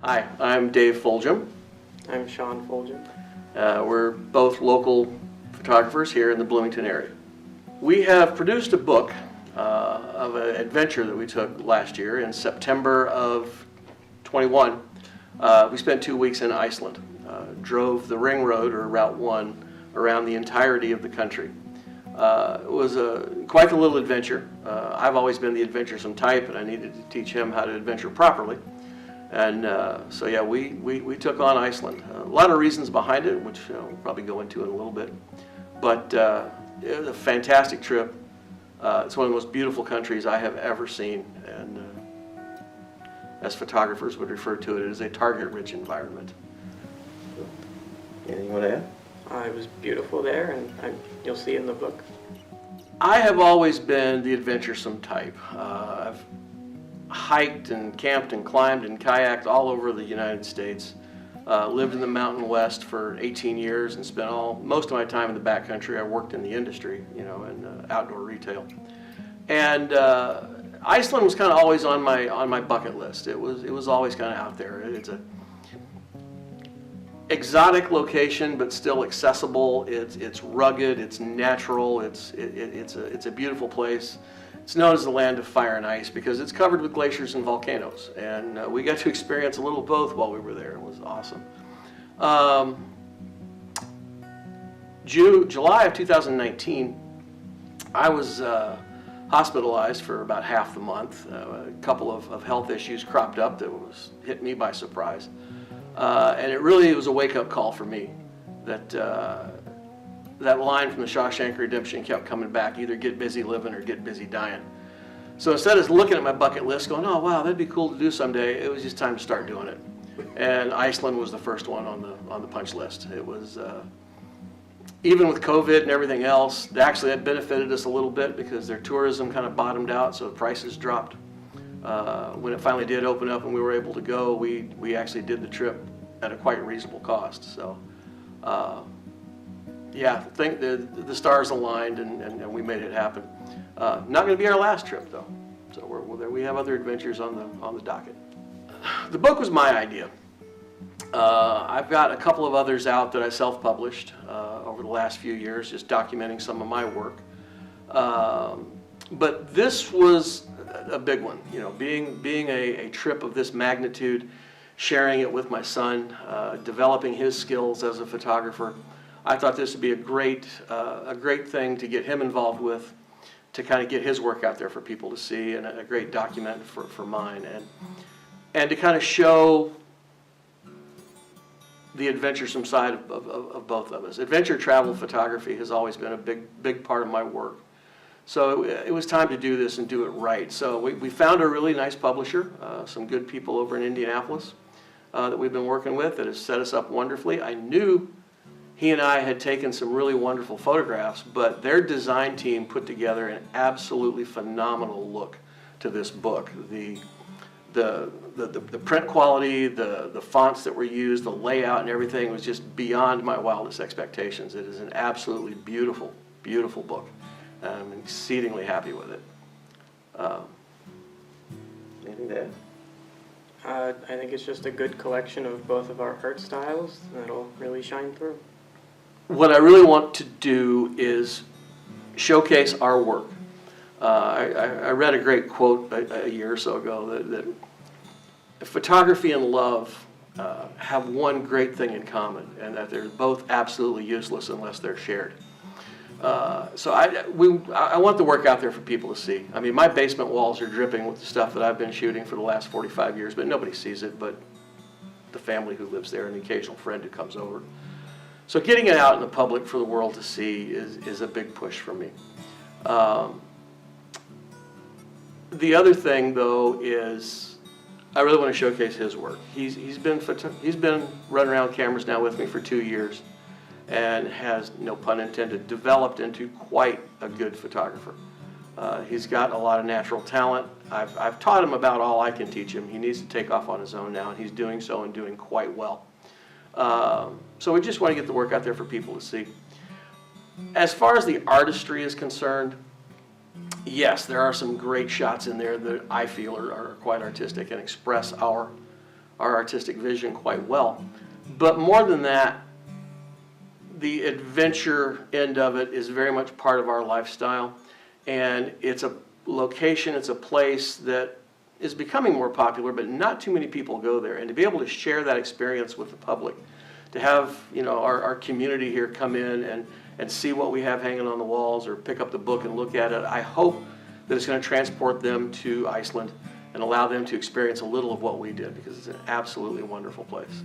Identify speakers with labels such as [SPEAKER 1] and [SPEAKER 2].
[SPEAKER 1] Hi, I'm Dave Fulghum.
[SPEAKER 2] I'm Sean Fulghum.
[SPEAKER 1] We're both local photographers here in the Bloomington area. We have produced a book of an adventure that we took last year in September of 21. We spent 2 weeks in Iceland, drove the Ring Road, or Route 1, around the entirety of the country. It was quite a little adventure. I've always been the adventuresome type, and I needed to teach him how to adventure properly. And so yeah, we took on Iceland. A lot of reasons behind it, which we'll probably go into in a little bit. But it was a fantastic trip. It's one of the most beautiful countries I have ever seen. And as photographers would refer to it as a target-rich environment. Anything you want to add?
[SPEAKER 2] It was beautiful there, and you'll see in the book.
[SPEAKER 1] I have always been the adventuresome type. I've hiked and camped and climbed and kayaked all over the United States. Lived in the Mountain West for 18 years and spent most of my time in the backcountry. I worked in the industry, in outdoor retail. And Iceland was kind of always on my bucket list. It was always kind of out there. It's a exotic location, but still accessible. It's rugged. It's natural. It's a beautiful place. It's known as the land of fire and ice because it's covered with glaciers and volcanoes, and we got to experience a little of both while we were there. It was awesome. July of 2019, I was hospitalized for about half the month. A couple of health issues cropped up that hit me by surprise, and it was a wake-up call for me that line from the Shawshank Redemption kept coming back, either get busy living or get busy dying. So instead of looking at my bucket list going, oh wow, that'd be cool to do someday, it was just time to start doing it. And Iceland was the first one on the punch list. It was, even with COVID and everything else, that benefited us a little bit because their tourism kind of bottomed out, so the prices dropped. When it finally did open up and we were able to go, we actually did the trip at a quite reasonable cost. So. Yeah, I think the stars aligned and we made it happen. Not going to be our last trip though, so we have other adventures on the docket. The book was my idea. I've got a couple of others out that I self-published over the last few years, just documenting some of my work. But this was a big one, being a trip of this magnitude, sharing it with my son, developing his skills as a photographer. I thought this would be a great thing to get him involved with, to kind of get his work out there for people to see, and a great document for mine, and to kind of show the adventuresome side of both of us. Adventure travel photography has always been a big part of my work. So it was time to do this and do it right. So we found a really nice publisher, some good people over in Indianapolis that we've been working with that has set us up wonderfully. I knew he and I had taken some really wonderful photographs, but their design team put together an absolutely phenomenal look to this book. The print quality, the fonts that were used, the layout and everything was just beyond my wildest expectations. It is an absolutely beautiful, beautiful book. I'm exceedingly happy with it. Anything to add?
[SPEAKER 2] I think it's just a good collection of both of our art styles that'll really shine through.
[SPEAKER 1] What I really want to do is showcase our work. I read a great quote a year or so ago that photography and love have one great thing in common, and that they're both absolutely useless unless they're shared. So I want the work out there for people to see. I mean, my basement walls are dripping with the stuff that I've been shooting for the last 45 years, but nobody sees it but the family who lives there and the occasional friend who comes over. So getting it out in the public for the world to see is a big push for me. The other thing, though, is I really want to showcase his work. He's been running around cameras now with me for 2 years, and has, no pun intended, developed into quite a good photographer. He's got a lot of natural talent. I've taught him about all I can teach him. He needs to take off on his own now, and he's doing so and doing quite well. So we just want to get the work out there for people to see. As far as the artistry is concerned, yes, there are some great shots in there that I feel are quite artistic and express our our artistic vision quite well. But more than that, the adventure end of it is very much part of our lifestyle, and it's a location, it's a place that is becoming more popular, but not too many people go there. And to be able to share that experience with the public, to have our community here come in and see what we have hanging on the walls or pick up the book and look at it, I hope that it's going to transport them to Iceland and allow them to experience a little of what we did, because it's an absolutely wonderful place.